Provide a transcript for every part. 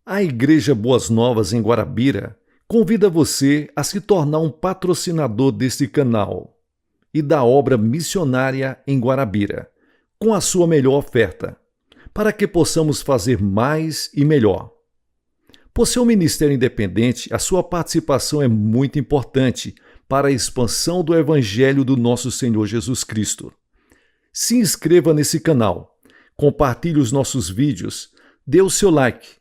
A Igreja Boas Novas em Guarabira convida você a se tornar um patrocinador deste canal e da obra missionária em Guarabira, com a sua melhor oferta, para que possamos fazer mais e melhor. Por ser um ministério independente, a sua participação é muito importante para a expansão do Evangelho do nosso Senhor Jesus Cristo. Se inscreva nesse canal, compartilhe os nossos vídeos, dê o seu like,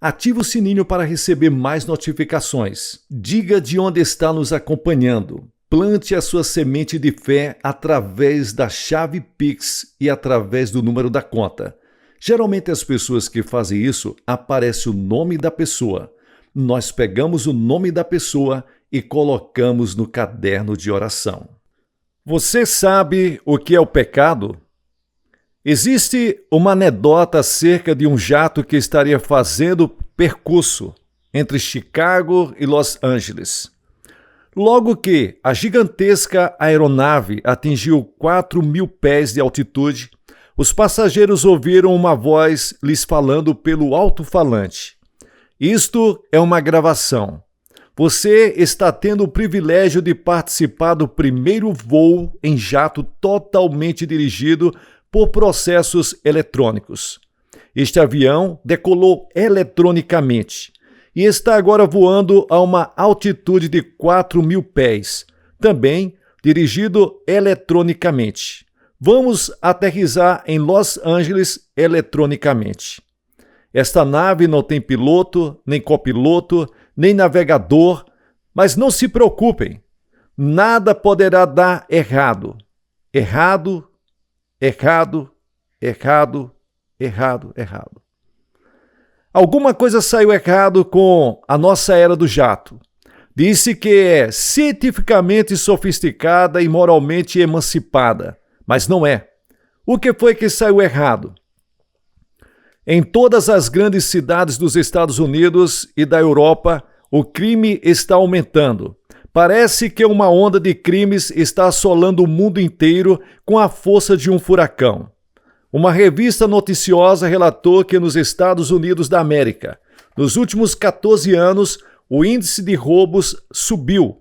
ative o sininho para receber mais notificações, diga de onde está nos acompanhando, plante a sua semente de fé através da chave Pix e através do número da conta. Geralmente as pessoas que fazem isso, aparece o nome da pessoa. Nós pegamos o nome da pessoa e colocamos no caderno de oração. Você sabe o que é o pecado? Existe uma anedota acerca de um jato que estaria fazendo percurso entre Chicago e Los Angeles. Logo que a gigantesca aeronave atingiu 4.000 pés de altitude, os passageiros ouviram uma voz lhes falando pelo alto-falante. Isto é uma gravação. Você está tendo o privilégio de participar do primeiro voo em jato totalmente dirigido por processos eletrônicos. Este avião decolou eletronicamente e está agora voando a uma altitude de 4.000 pés, também dirigido eletronicamente. Vamos aterrissar em Los Angeles eletronicamente. Esta nave não tem piloto, nem copiloto, nem navegador, mas não se preocupem, nada poderá dar errado. Errado, errado, errado, errado, errado. Alguma coisa saiu errado com a nossa era do jato. Disse que é cientificamente sofisticada e moralmente emancipada, mas não é. O que foi que saiu errado? Em todas as grandes cidades dos Estados Unidos e da Europa, o crime está aumentando. Parece que uma onda de crimes está assolando o mundo inteiro com a força de um furacão. Uma revista noticiosa relatou que nos Estados Unidos da América, nos últimos 14 anos, o índice de roubos subiu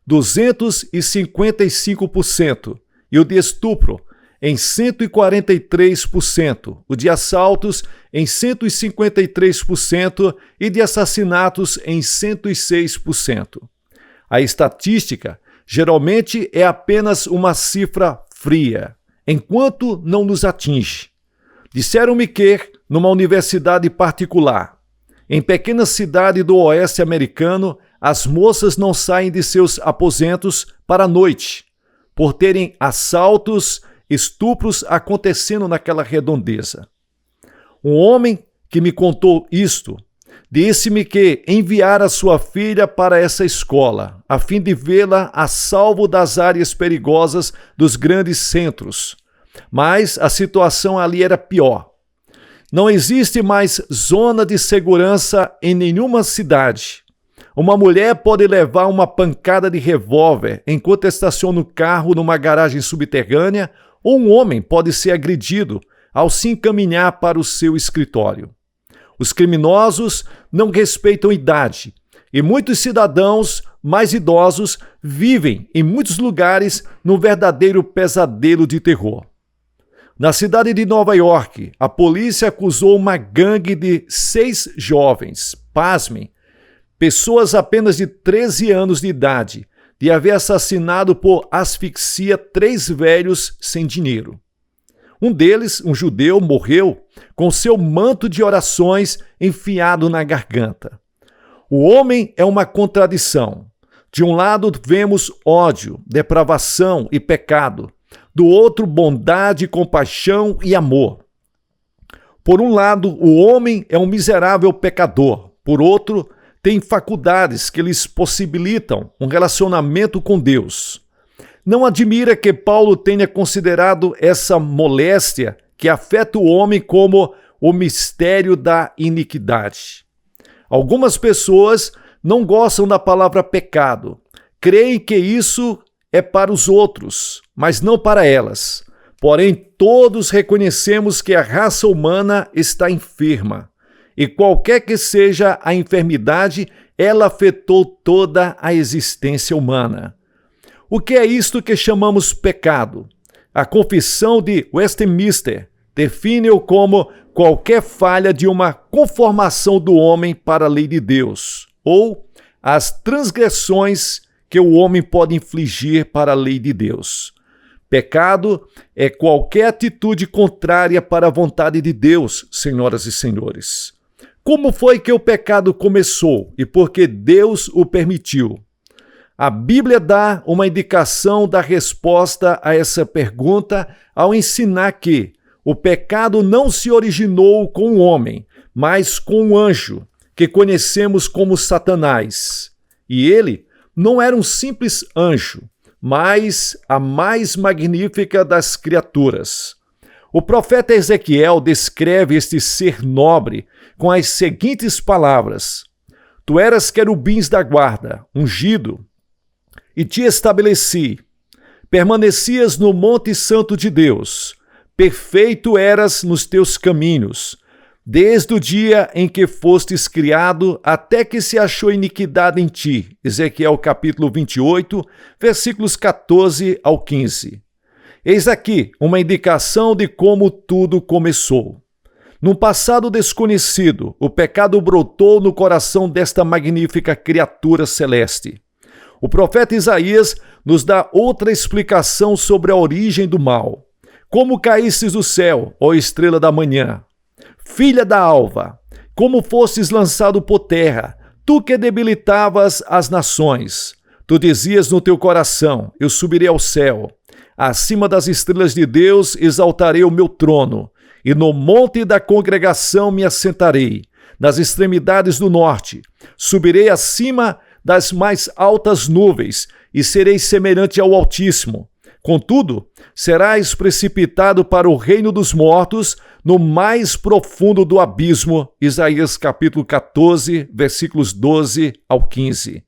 255% e o de estupro em 143%, o de assaltos em 153% e de assassinatos em 106%. A estatística geralmente é apenas uma cifra fria, enquanto não nos atinge. Disseram-me que, numa universidade particular, em pequena cidade do oeste americano, as moças não saem de seus aposentos para a noite, por terem assaltos, estupros acontecendo naquela redondeza. Um homem que me contou isto disse-me que enviara sua filha para essa escola, a fim de vê-la a salvo das áreas perigosas dos grandes centros. Mas a situação ali era pior. Não existe mais zona de segurança em nenhuma cidade. Uma mulher pode levar uma pancada de revólver enquanto estaciona o carro numa garagem subterrânea, ou um homem pode ser agredido ao se encaminhar para o seu escritório. Os criminosos não respeitam idade e muitos cidadãos mais idosos vivem em muitos lugares num verdadeiro pesadelo de terror. Na cidade de Nova York, a polícia acusou uma gangue de 6 jovens, pasmem, pessoas apenas de 13 anos de idade, de haver assassinado por asfixia 3 velhos sem dinheiro. Um deles, um judeu, morreu com seu manto de orações enfiado na garganta. O homem é uma contradição. De um lado vemos ódio, depravação e pecado. Do outro, bondade, compaixão e amor. Por um lado, o homem é um miserável pecador. Por outro, tem faculdades que lhes possibilitam um relacionamento com Deus. Não admira que Paulo tenha considerado essa moléstia que afeta o homem como o mistério da iniquidade. Algumas pessoas não gostam da palavra pecado, creem que isso é para os outros, mas não para elas. Porém, todos reconhecemos que a raça humana está enferma e qualquer que seja a enfermidade, ela afetou toda a existência humana. O que é isto que chamamos pecado? A Confissão de Westminster define-o como qualquer falha de uma conformação do homem para a lei de Deus, ou as transgressões que o homem pode infligir para a lei de Deus. Pecado é qualquer atitude contrária para a vontade de Deus, senhoras e senhores. Como foi que o pecado começou e por que Deus o permitiu? A Bíblia dá uma indicação da resposta a essa pergunta ao ensinar que o pecado não se originou com o homem, mas com um anjo, que conhecemos como Satanás. E ele não era um simples anjo, mas a mais magnífica das criaturas. O profeta Ezequiel descreve este ser nobre com as seguintes palavras: Tu eras querubins da guarda, ungido, e te estabeleci. Permanecias no monte santo de Deus. Perfeito eras nos teus caminhos, desde o dia em que fostes criado até que se achou iniquidade em ti. Ezequiel capítulo 28, versículos 14 ao 15. Eis aqui uma indicação de como tudo começou. Num passado desconhecido, o pecado brotou no coração desta magnífica criatura celeste. O profeta Isaías nos dá outra explicação sobre a origem do mal. Como caístes do céu, ó estrela da manhã, filha da alva, como fostes lançado por terra, tu que debilitavas as nações. Tu dizias no teu coração: eu subirei ao céu, acima das estrelas de Deus exaltarei o meu trono, e no monte da congregação me assentarei, nas extremidades do norte, subirei acima das mais altas nuvens, e serei semelhante ao Altíssimo. Contudo, serás precipitado para o reino dos mortos, no mais profundo do abismo. Isaías capítulo 14, versículos 12 ao 15.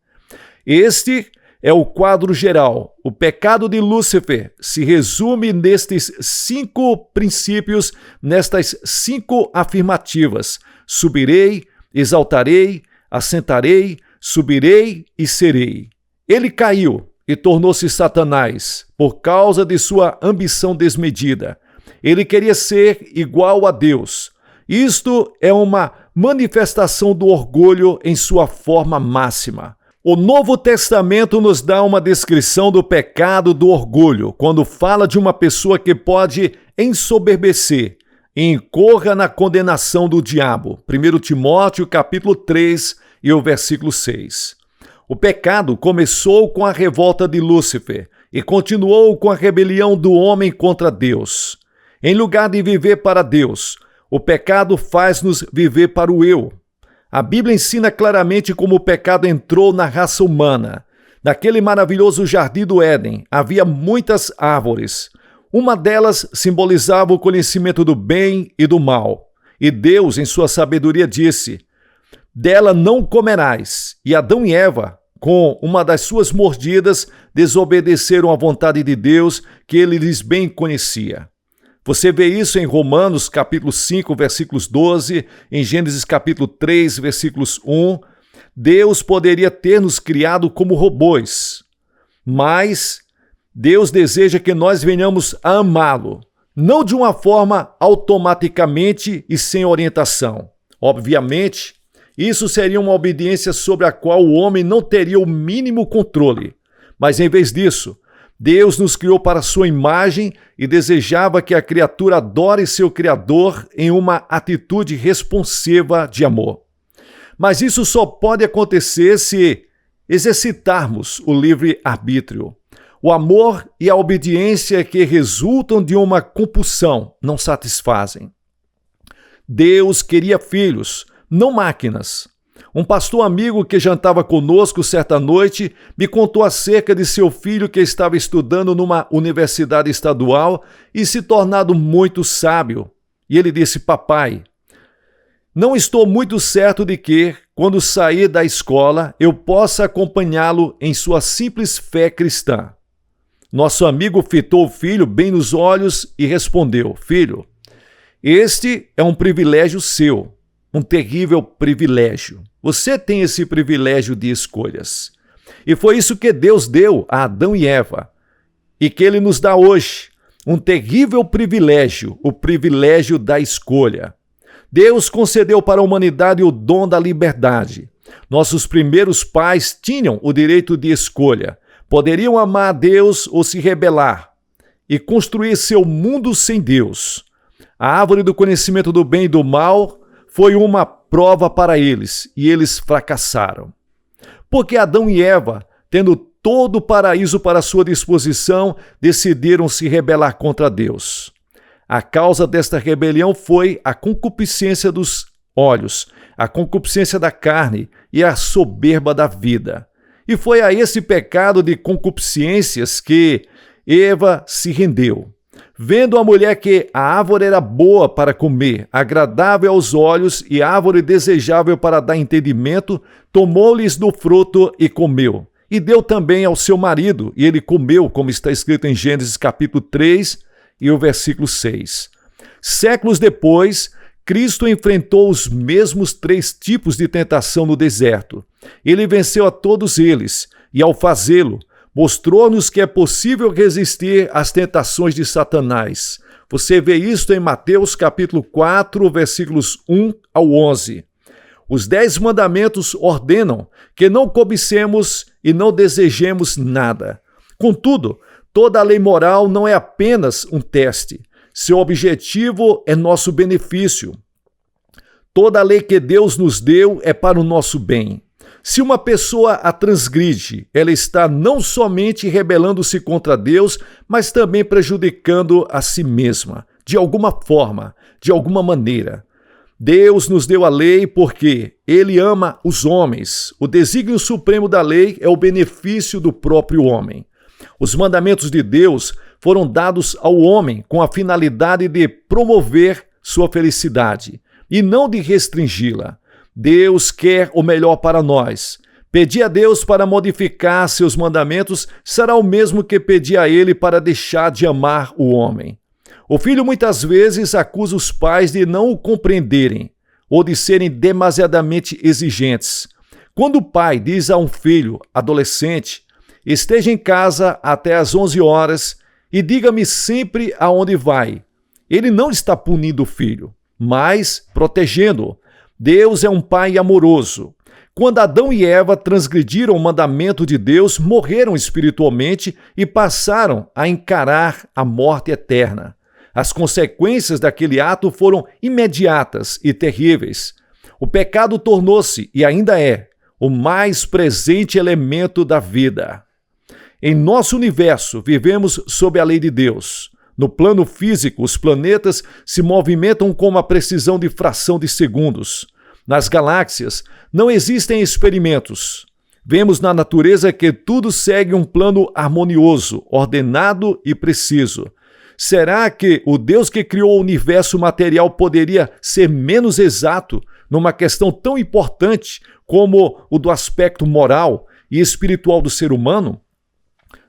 Este é o quadro geral. O pecado de Lúcifer se resume nestes 5 princípios, nestas 5 afirmativas: subirei, exaltarei, assentarei, subirei e serei. Ele caiu e tornou-se Satanás por causa de sua ambição desmedida. Ele queria ser igual a Deus. Isto é uma manifestação do orgulho em sua forma máxima. O Novo Testamento nos dá uma descrição do pecado do orgulho, quando fala de uma pessoa que pode ensoberbecer e incorra na condenação do diabo. 1 Timóteo capítulo 3 e o versículo 6. O pecado começou com a revolta de Lúcifer e continuou com a rebelião do homem contra Deus. Em lugar de viver para Deus, o pecado faz-nos viver para o eu. A Bíblia ensina claramente como o pecado entrou na raça humana. Naquele maravilhoso jardim do Éden havia muitas árvores. Uma delas simbolizava o conhecimento do bem e do mal. E Deus, em sua sabedoria, disse: dela não comerás. E Adão e Eva, com uma das suas mordidas, desobedeceram à vontade de Deus, que ele lhes bem conhecia. Você vê isso em Romanos capítulo 5, versículos 12, em Gênesis capítulo 3, versículos 1. Deus poderia ter nos criado como robôs, mas Deus deseja que nós venhamos a amá-lo, não de uma forma automaticamente e sem orientação. Obviamente, isso seria uma obediência sobre a qual o homem não teria o mínimo controle. Mas em vez disso, Deus nos criou para a sua imagem e desejava que a criatura adore seu Criador em uma atitude responsiva de amor. Mas isso só pode acontecer se exercitarmos o livre-arbítrio. O amor e a obediência que resultam de uma compulsão não satisfazem. Deus queria filhos, não máquinas. Um pastor amigo que jantava conosco certa noite me contou acerca de seu filho que estava estudando numa universidade estadual e se tornado muito sábio. E ele disse: papai, não estou muito certo de que, quando sair da escola, eu possa acompanhá-lo em sua simples fé cristã. Nosso amigo fitou o filho bem nos olhos e respondeu: filho, este é um privilégio seu. um terrível privilégio. Você tem esse privilégio de escolhas. E foi isso que Deus deu a Adão e Eva, e que Ele nos dá hoje, um terrível privilégio, o privilégio da escolha. Deus concedeu para a humanidade o dom da liberdade. Nossos primeiros pais tinham o direito de escolha. Poderiam amar a Deus ou se rebelar e construir seu mundo sem Deus. A árvore do conhecimento do bem e do mal foi uma prova para eles e eles fracassaram. Porque Adão e Eva, tendo todo o paraíso para sua disposição, decidiram se rebelar contra Deus. A causa desta rebelião foi a concupiscência dos olhos, a concupiscência da carne e a soberba da vida. E foi a esse pecado de concupiscências que Eva se rendeu. Vendo a mulher que a árvore era boa para comer, agradável aos olhos e árvore desejável para dar entendimento, tomou-lhes do fruto e comeu. E deu também ao seu marido, e ele comeu, como está escrito em Gênesis capítulo 3 e o versículo 6. Séculos depois, Cristo enfrentou os mesmos 3 tipos de tentação no deserto. Ele venceu a todos eles, e ao fazê-lo, mostrou-nos que é possível resistir às tentações de Satanás. Você vê isto em Mateus capítulo 4, versículos 1 ao 11. Os 10 mandamentos ordenam que não cobicemos e não desejemos nada. Contudo, toda a lei moral não é apenas um teste. Seu objetivo é nosso benefício. Toda a lei que Deus nos deu é para o nosso bem. Se uma pessoa a transgride, ela está não somente rebelando-se contra Deus, mas também prejudicando a si mesma, de alguma forma, de alguma maneira. Deus nos deu a lei porque Ele ama os homens. O desígnio supremo da lei é o benefício do próprio homem. Os mandamentos de Deus foram dados ao homem com a finalidade de promover sua felicidade e não de restringi-la. Deus quer o melhor para nós. Pedir a Deus para modificar seus mandamentos será o mesmo que pedir a Ele para deixar de amar o homem. O filho muitas vezes acusa os pais de não o compreenderem ou de serem demasiadamente exigentes. Quando o pai diz a um filho adolescente: esteja em casa até às 11 horas e diga-me sempre aonde vai, ele não está punindo o filho, mas protegendo-o. Deus é um pai amoroso. Quando Adão e Eva transgrediram o mandamento de Deus, morreram espiritualmente e passaram a encarar a morte eterna. As consequências daquele ato foram imediatas e terríveis. O pecado tornou-se, e ainda é, o mais presente elemento da vida. Em nosso universo, vivemos sob a lei de Deus. No plano físico, os planetas se movimentam com uma precisão de fração de segundos. Nas galáxias, não existem experimentos. Vemos na natureza que tudo segue um plano harmonioso, ordenado e preciso. Será que o Deus que criou o universo material poderia ser menos exato numa questão tão importante como o do aspecto moral e espiritual do ser humano?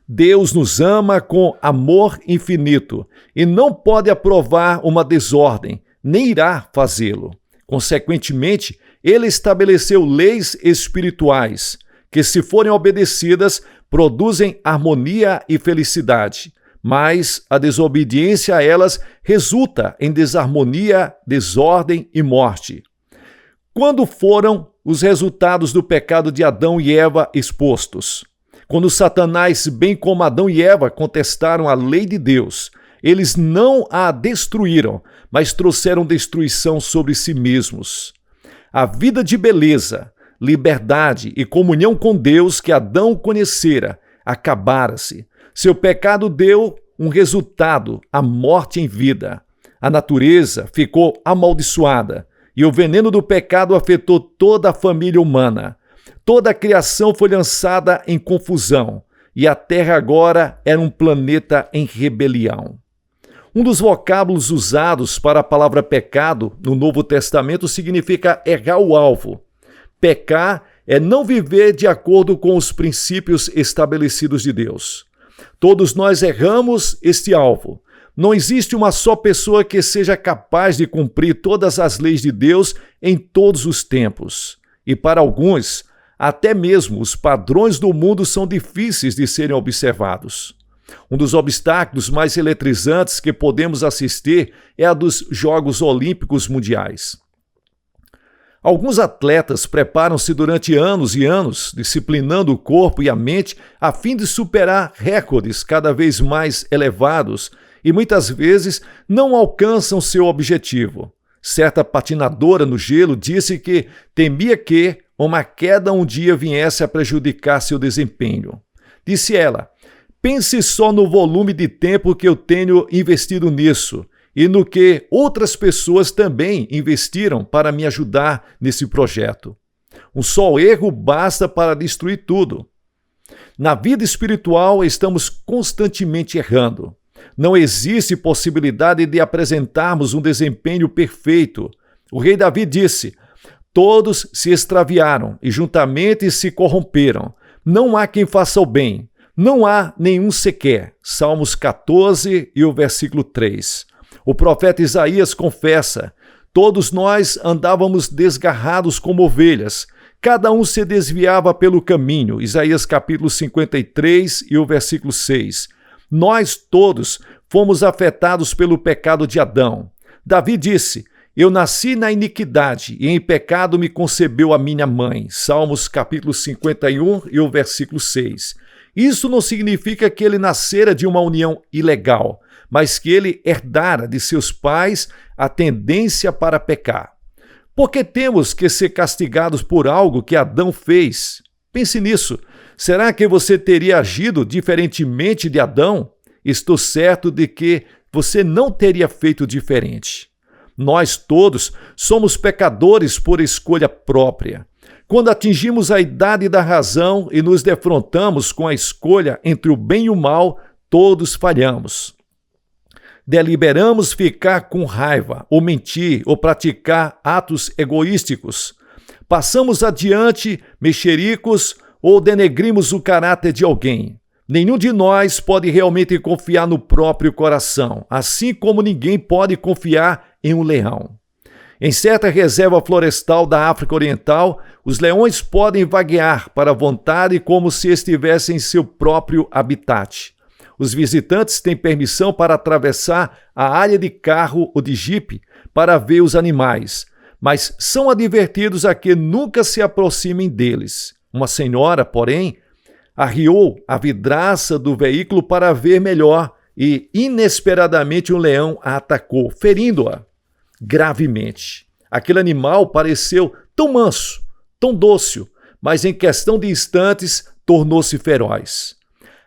Deus nos ama com amor infinito e não pode aprovar uma desordem, nem irá fazê-lo. Consequentemente, ele estabeleceu leis espirituais que, se forem obedecidas, produzem harmonia e felicidade. Mas a desobediência a elas resulta em desarmonia, desordem e morte. Quando foram os resultados do pecado de Adão e Eva expostos? Quando Satanás, bem como Adão e Eva, contestaram a lei de Deus, eles não a destruíram, mas trouxeram destruição sobre si mesmos. A vida de beleza, liberdade e comunhão com Deus que Adão conhecera acabara-se. Seu pecado deu um resultado, a morte em vida. A natureza ficou amaldiçoada e o veneno do pecado afetou toda a família humana. Toda a criação foi lançada em confusão e a Terra agora era um planeta em rebelião. Um dos vocábulos usados para a palavra pecado no Novo Testamento significa errar o alvo. Pecar é não viver de acordo com os princípios estabelecidos de Deus. Todos nós erramos este alvo. Não existe uma só pessoa que seja capaz de cumprir todas as leis de Deus em todos os tempos. E para alguns, até mesmo os padrões do mundo são difíceis de serem observados. Um dos obstáculos mais eletrizantes que podemos assistir é a dos Jogos Olímpicos Mundiais. Alguns atletas preparam-se durante anos e anos, disciplinando o corpo e a mente a fim de superar recordes cada vez mais elevados e muitas vezes não alcançam seu objetivo. Certa patinadora no gelo disse que temia que uma queda um dia viesse a prejudicar seu desempenho. Disse ela: pense só no volume de tempo que eu tenho investido nisso e no que outras pessoas também investiram para me ajudar nesse projeto. Um só erro basta para destruir tudo. Na vida espiritual, estamos constantemente errando. Não existe possibilidade de apresentarmos um desempenho perfeito. O rei Davi disse: todos se extraviaram e juntamente se corromperam. Não há quem faça o bem. Não há nenhum sequer. Salmos 14 e o versículo 3. O profeta Isaías confessa: todos nós andávamos desgarrados como ovelhas. Cada um se desviava pelo caminho. Isaías capítulo 53 e o versículo 6. Nós todos fomos afetados pelo pecado de Adão. Davi disse: eu nasci na iniquidade e em pecado me concebeu a minha mãe. Salmos capítulo 51 e o versículo 6. Isso não significa que ele nascera de uma união ilegal, mas que ele herdara de seus pais a tendência para pecar. Por que temos que ser castigados por algo que Adão fez? Pense nisso. Será que você teria agido diferentemente de Adão? Estou certo de que você não teria feito diferente. Nós todos somos pecadores por escolha própria. Quando atingimos a idade da razão e nos defrontamos com a escolha entre o bem e o mal, todos falhamos. Deliberamos ficar com raiva, ou mentir, ou praticar atos egoísticos. Passamos adiante mexericos ou denegrimos o caráter de alguém. Nenhum de nós pode realmente confiar no próprio coração, assim como ninguém pode confiar em um leão. Em certa reserva florestal da África Oriental, os leões podem vaguear para vontade como se estivessem em seu próprio habitat. Os visitantes têm permissão para atravessar a área de carro ou de jipe para ver os animais, mas são advertidos a que nunca se aproximem deles. Uma senhora, porém, arriou a vidraça do veículo para ver melhor e, inesperadamente, um leão a atacou, ferindo-a gravemente. Aquele animal pareceu tão manso, tão dócil, mas em questão de instantes tornou-se feroz.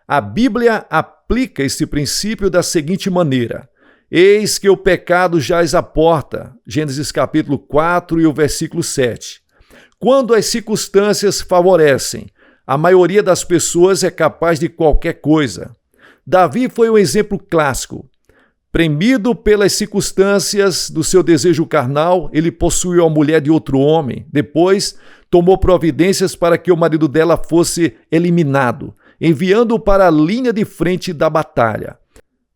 A Bíblia aplica esse princípio da seguinte maneira: eis que o pecado jaz à porta, Gênesis capítulo 4 e o versículo 7. Quando as circunstâncias favorecem, a maioria das pessoas é capaz de qualquer coisa. Davi foi um exemplo clássico. Premido pelas circunstâncias do seu desejo carnal, ele possuiu a mulher de outro homem. Depois, tomou providências para que o marido dela fosse eliminado, enviando-o para a linha de frente da batalha.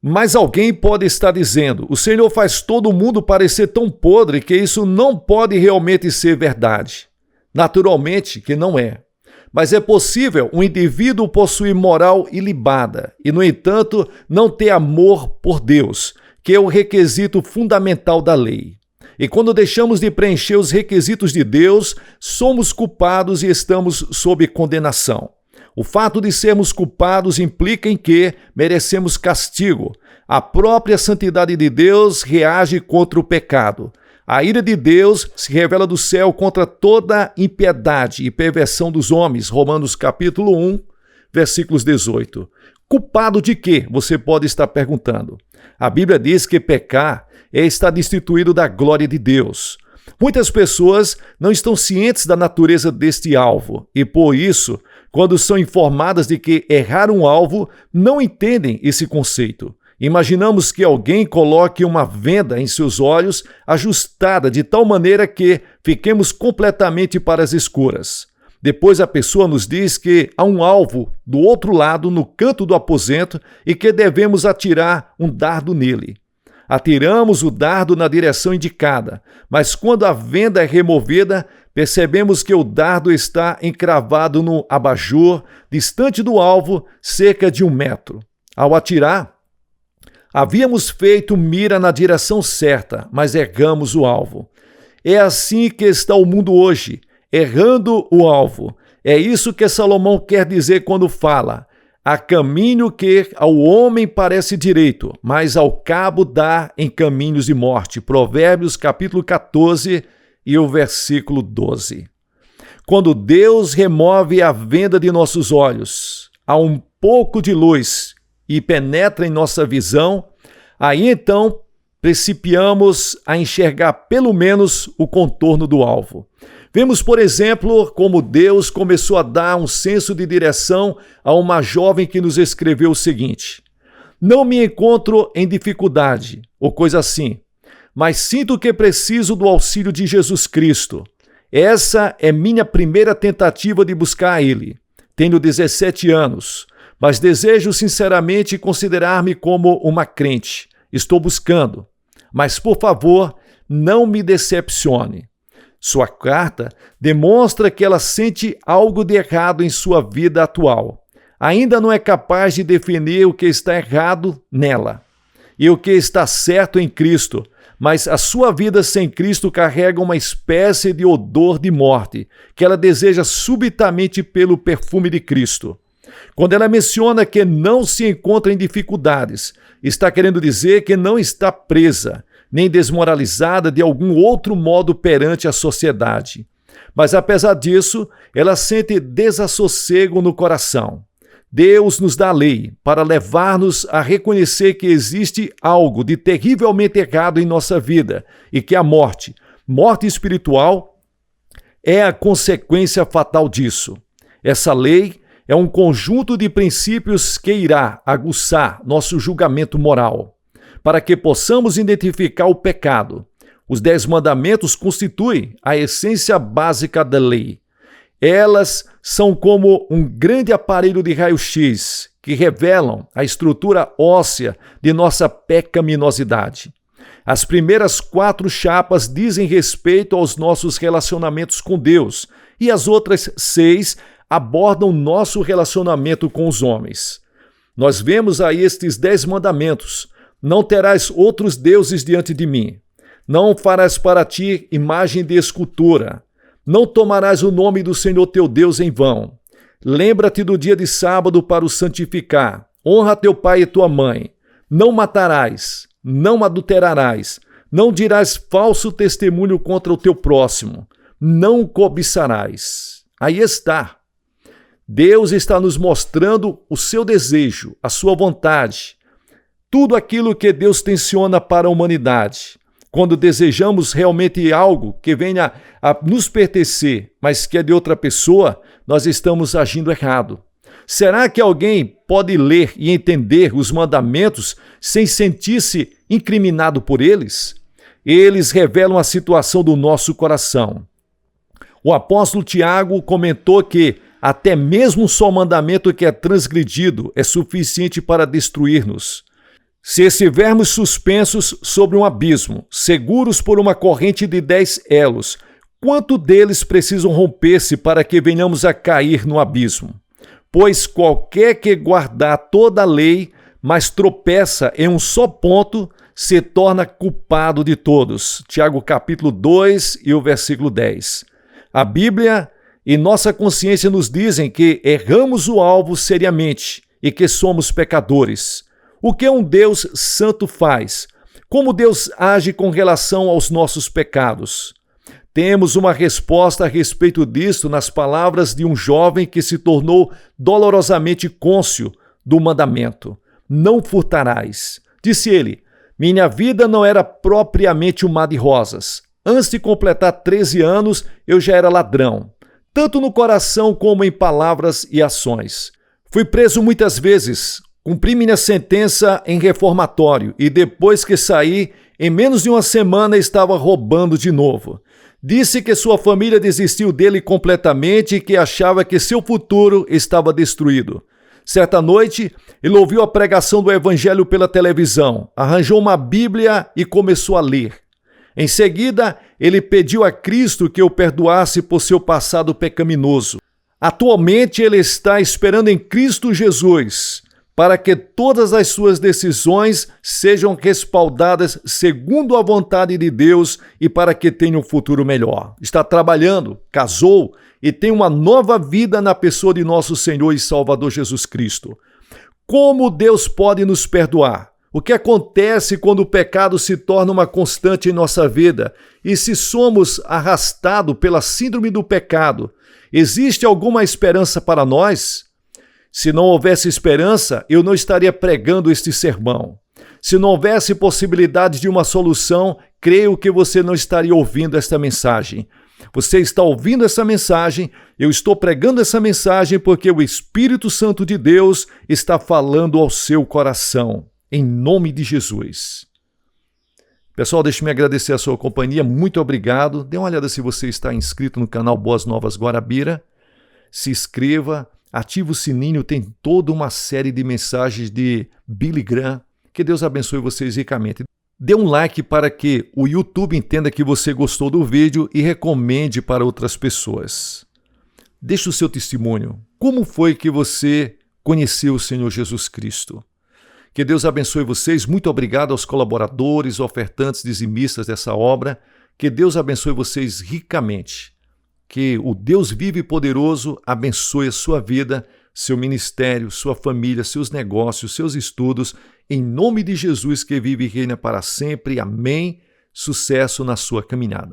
Mas alguém pode estar dizendo: o Senhor faz todo mundo parecer tão podre que isso não pode realmente ser verdade. Naturalmente que não é. Mas é possível um indivíduo possuir moral ilibada e, no entanto, não ter amor por Deus, que é o requisito fundamental da lei. E quando deixamos de preencher os requisitos de Deus, somos culpados e estamos sob condenação. O fato de sermos culpados implica em que merecemos castigo. A própria santidade de Deus reage contra o pecado. A ira de Deus se revela do céu contra toda impiedade e perversão dos homens. Romanos capítulo 1, versículos 18. Culpado de quê? Você pode estar perguntando. A Bíblia diz que pecar é estar destituído da glória de Deus. Muitas pessoas não estão cientes da natureza deste alvo e, por isso, quando são informadas de que errar um alvo, não entendem esse conceito. Imaginamos que alguém coloque uma venda em seus olhos ajustada de tal maneira que fiquemos completamente para as escuras. Depois a pessoa nos diz que há um alvo do outro lado, no canto do aposento, e que devemos atirar um dardo nele. Atiramos o dardo na direção indicada, mas quando a venda é removida, percebemos que o dardo está encravado no abajur, distante do alvo, cerca de 1 metro. Ao atirar, havíamos feito mira na direção certa, mas erramos o alvo. É assim que está o mundo hoje, errando o alvo. É isso que Salomão quer dizer quando fala: há caminho que ao homem parece direito, mas ao cabo dá em caminhos de morte. Provérbios capítulo 14 e o versículo 12. Quando Deus remove a venda de nossos olhos, há um pouco de luz e penetra em nossa visão, aí então principiamos a enxergar pelo menos o contorno do alvo. Vemos, por exemplo, como Deus começou a dar um senso de direção a uma jovem que nos escreveu o seguinte: não me encontro em dificuldade, ou coisa assim, mas sinto que preciso do auxílio de Jesus Cristo. Essa é minha primeira tentativa de buscar a Ele. Tenho 17 anos, mas desejo sinceramente considerar-me como uma crente. Estou buscando, mas por favor, não me decepcione. Sua carta demonstra que ela sente algo de errado em sua vida atual. Ainda não é capaz de definir o que está errado nela e o que está certo em Cristo, mas a sua vida sem Cristo carrega uma espécie de odor de morte que ela deseja subitamente pelo perfume de Cristo. Quando ela menciona que não se encontra em dificuldades, está querendo dizer que não está presa, nem desmoralizada de algum outro modo perante a sociedade. Mas apesar disso, ela sente desassossego no coração. Deus nos dá a lei para levar-nos a reconhecer que existe algo de terrivelmente errado em nossa vida e que a morte espiritual, é a consequência fatal disso. Essa lei é um conjunto de princípios que irá aguçar nosso julgamento moral, para que possamos identificar o pecado. Os 10 mandamentos constituem a essência básica da lei. Elas são como um grande aparelho de raio-x que revelam a estrutura óssea de nossa pecaminosidade. As primeiras 4 chapas dizem respeito aos nossos relacionamentos com Deus e as outras 6 abordam nosso relacionamento com os homens. Nós vemos aí estes 10 mandamentos. Não terás outros deuses diante de mim. Não farás para ti imagem de escultura. Não tomarás o nome do Senhor teu Deus em vão. Lembra-te do dia de sábado para o santificar. Honra teu pai e tua mãe. Não matarás. Não adulterarás. Não dirás falso testemunho contra o teu próximo. Não cobiçarás. Aí está. Deus está nos mostrando o seu desejo, a sua vontade. Tudo aquilo que Deus tenciona para a humanidade. Quando desejamos realmente algo que venha a nos pertencer, mas que é de outra pessoa, nós estamos agindo errado. Será que alguém pode ler e entender os mandamentos sem sentir-se incriminado por eles? Eles revelam a situação do nosso coração. O apóstolo Tiago comentou que até mesmo um só mandamento que é transgredido é suficiente para destruir-nos. Se estivermos suspensos sobre um abismo, seguros por uma corrente de 10 elos, quanto deles precisam romper-se para que venhamos a cair no abismo? Pois qualquer que guardar toda a lei, mas tropeça em um só ponto, se torna culpado de todos. Tiago capítulo 2 e o versículo 10. A Bíblia e nossa consciência nos dizem que erramos o alvo seriamente e que somos pecadores. O que um Deus santo faz? Como Deus age com relação aos nossos pecados? Temos uma resposta a respeito disto nas palavras de um jovem que se tornou dolorosamente cônscio do mandamento. Não furtarás. Disse ele, minha vida não era propriamente um mar de rosas. Antes de completar 13 anos, eu já era ladrão, tanto no coração como em palavras e ações. Fui preso muitas vezes, cumpri minha sentença em reformatório e depois que saí, em menos de uma semana estava roubando de novo. Disse que sua família desistiu dele completamente e que achava que seu futuro estava destruído. Certa noite, ele ouviu a pregação do evangelho pela televisão, arranjou uma Bíblia e começou a ler. Em seguida, ele pediu a Cristo que o perdoasse por seu passado pecaminoso. Atualmente, ele está esperando em Cristo Jesus para que todas as suas decisões sejam respaldadas segundo a vontade de Deus e para que tenha um futuro melhor. Está trabalhando, casou e tem uma nova vida na pessoa de nosso Senhor e Salvador Jesus Cristo. Como Deus pode nos perdoar? O que acontece quando o pecado se torna uma constante em nossa vida? E se somos arrastados pela síndrome do pecado, existe alguma esperança para nós? Se não houvesse esperança, eu não estaria pregando este sermão. Se não houvesse possibilidade de uma solução, creio que você não estaria ouvindo esta mensagem. Você está ouvindo essa mensagem, eu estou pregando essa mensagem porque o Espírito Santo de Deus está falando ao seu coração, em nome de Jesus. Pessoal, deixe-me agradecer a sua companhia, muito obrigado. Dê uma olhada se você está inscrito no canal Boas Novas Guarabira. Se inscreva, ative o sininho, tem toda uma série de mensagens de Billy Graham. Que Deus abençoe vocês ricamente. Dê um like para que o YouTube entenda que você gostou do vídeo e recomende para outras pessoas. Deixe o seu testemunho. Como foi que você conheceu o Senhor Jesus Cristo? Que Deus abençoe vocês. Muito obrigado aos colaboradores, ofertantes, dizimistas dessa obra. Que Deus abençoe vocês ricamente. Que o Deus vivo e poderoso abençoe a sua vida, seu ministério, sua família, seus negócios, seus estudos. Em nome de Jesus que vive e reina para sempre. Amém. Sucesso na sua caminhada.